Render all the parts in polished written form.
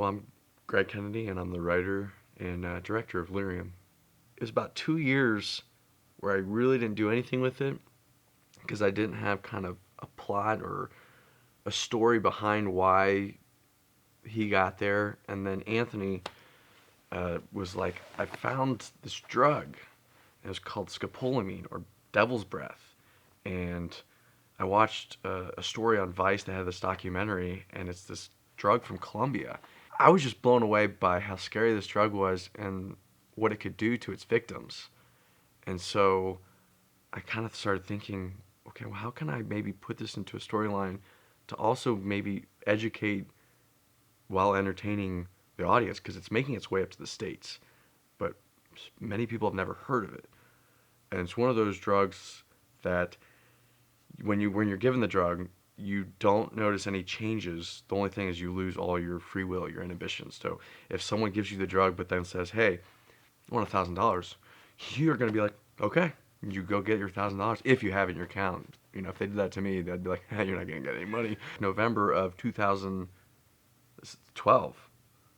Well, I'm Greg Kennedy, and I'm the writer and director of Lirium. It was about 2 years where I really didn't do anything with it because I didn't have kind of a plot or a story behind why he got there. And then Anthony was like, I found this drug. It was called scopolamine or devil's breath. And I watched a story on Vice that had this documentary, and it's this drug from Colombia. I was just blown away by how scary this drug was and what it could do to its victims. And so I kind of started thinking, okay, well, how can I maybe put this into a storyline to also maybe educate while entertaining the audience because it's making its way up to the States, but many people have never heard of it. And it's one of those drugs that when you're given the drug, you don't notice any changes. The only thing is you lose all your free will, your inhibitions. So if someone gives you the drug but then says, "Hey, I want $1,000," you're gonna be like, "Okay." You go get your $1,000 if you have it in your account. You know, if they did that to me, they'd be like, "Hey, you're not gonna get any money." November of 2012.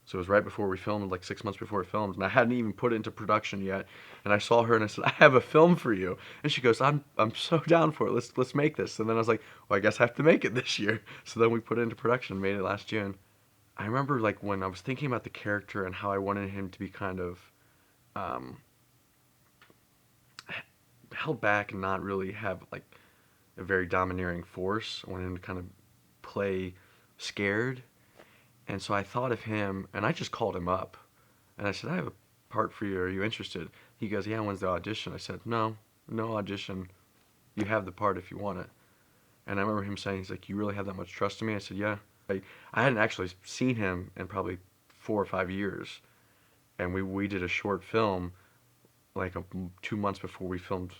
So it was right before we filmed, like 6 months before we filmed, and I hadn't even put it into production yet. And I saw her and I said, "I have a film for you." And she goes, "I'm so down for it. Let's make this." And then I was like, "Well, I guess I have to make it this year." So then we put it into production, made it last June. I remember like when I was thinking about the character and how I wanted him to be kind of um, held back and not really have like a very domineering force. I wanted him to kind of play scared. And so I thought of him, and I just called him up, and I said, "I have a part for you. Are you interested?" He goes, "Yeah, when's the audition?" I said, "No, no audition. You have the part if you want it." And I remember him saying, he's like, "You really have that much trust in me?" I said, "Yeah." I hadn't actually seen him in probably 4 or 5 years, and we did a short film like 2 months before we filmed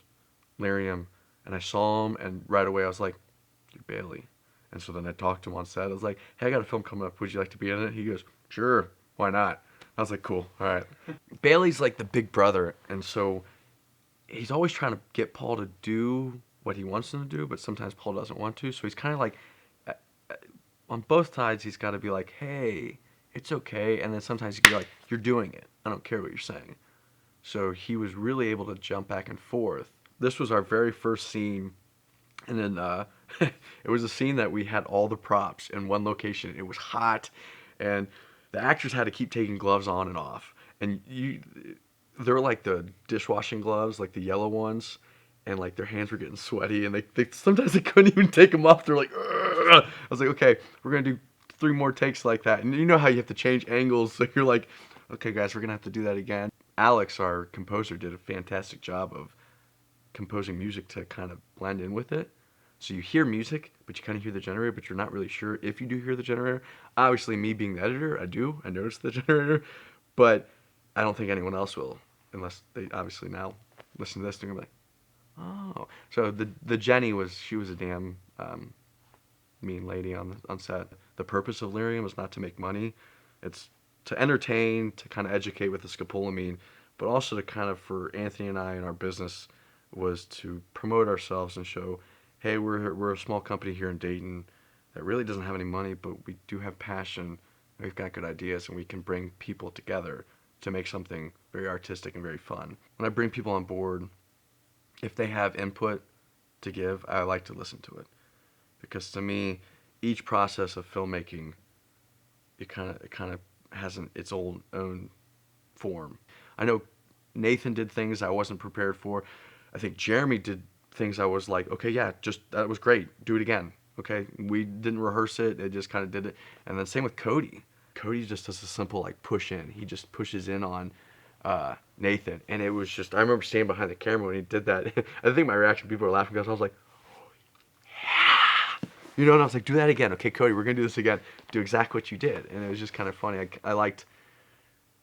Lirium, and I saw him, and right away I was like, "You're Bailey." And so then I talked to him on set. I was like, "Hey, I got a film coming up. Would you like to be in it?" He goes, "Sure, why not?" I was like, "Cool, all right." Bailey's like the big brother, and so he's always trying to get Paul to do what he wants him to do, but sometimes Paul doesn't want to. So he's kind of like, uh, uh, on both sides, he's got to be like, "Hey, it's okay," and then sometimes he can be like, "You're doing it. I don't care what you're saying." So he was really able to jump back and forth. This was our very first scene, and then it was a scene that we had all the props in one location. It was hot, and the actors had to keep taking gloves on and off. And they're like the dishwashing gloves, like the yellow ones, and like their hands were getting sweaty, and they sometimes they couldn't even take them off. They're like, "Ugh." I was like, "Okay, we're gonna do 3 more takes like that." And you know how you have to change angles, so you're like, "Okay, guys, we're gonna have to do that again." Alex, our composer, did a fantastic job of composing music to kind of blend in with it. So you hear music, but you kind of hear the generator, but you're not really sure if you do hear the generator. Obviously, me being the editor, I do. I notice the generator, but I don't think anyone else will, unless they obviously now listen to this and they're like, "Oh." So the Jenny was a damn mean lady on set. The purpose of Lyrium is not to make money; it's to entertain, to kind of educate with the scopolamine, but also to kind of for Anthony and I and our business was to promote ourselves and show, hey, we're a small company here in Dayton that really doesn't have any money, but we do have passion. We've got good ideas, and we can bring people together to make something very artistic and very fun. When I bring people on board, if they have input to give, I like to listen to it because to me, each process of filmmaking, it kind of has its own form. I know Nathan did things I wasn't prepared for. I think Jeremy did things I was like, okay, yeah, just that was great. Do it again. Okay, we didn't rehearse it. It just kind of did it. And then same with Cody. Cody just does a simple like push in. He just pushes in on Nathan, and it was just I remember standing behind the camera when he did that. I think my reaction, people were laughing because I was like, you know, and I was like, do that again. Okay, Cody, we're gonna do this again. Do exactly what you did, and it was just kind of funny. I liked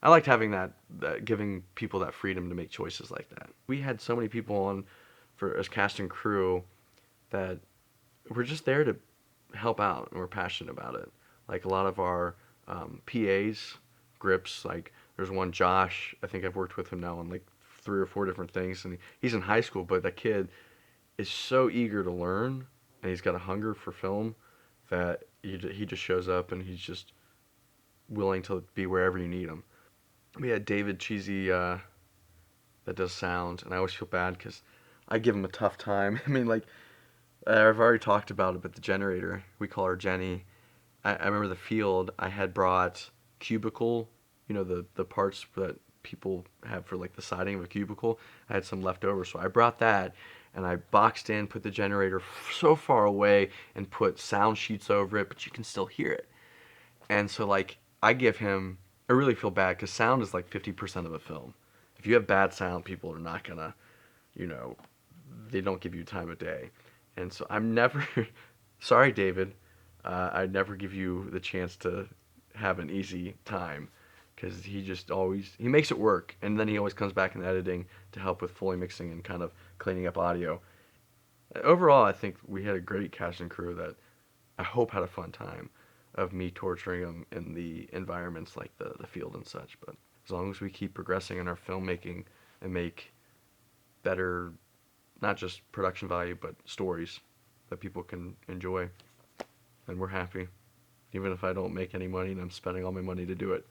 having that giving people that freedom to make choices like that. We had so many people on for as cast and crew that were just there to help out and we're passionate about it. Like a lot of our PAs, grips, like there's one Josh, I think I've worked with him now on like 3 or 4 different things, and he's in high school, but that kid is so eager to learn, and he's got a hunger for film that he just shows up and he's just willing to be wherever you need them. We had David Cheesy that does sound, and I always feel bad because I give him a tough time. I mean, like I've already talked about it, but the generator, we call her Jenny. I remember the field. I had brought cubicle, the parts that people have for like the siding of a cubicle. I had some left over, so I brought that and I boxed in, put the generator so far away, and put sound sheets over it, but you can still hear it. And so like I give him, I really feel bad because sound is like 50% of a film. If you have bad sound, people are not gonna, you know, they don't give you time of day. And so I'm never, sorry, David, I never give you the chance to have an easy time because he just always he makes it work, and then he always comes back in editing to help with fully mixing and kind of cleaning up audio. Overall, I think we had a great cast and crew that I hope had a fun time of me torturing them in the environments like the field and such. But as long as we keep progressing in our filmmaking and make better, not just production value, but stories that people can enjoy, then we're happy. Even if I don't make any money and I'm spending all my money to do it.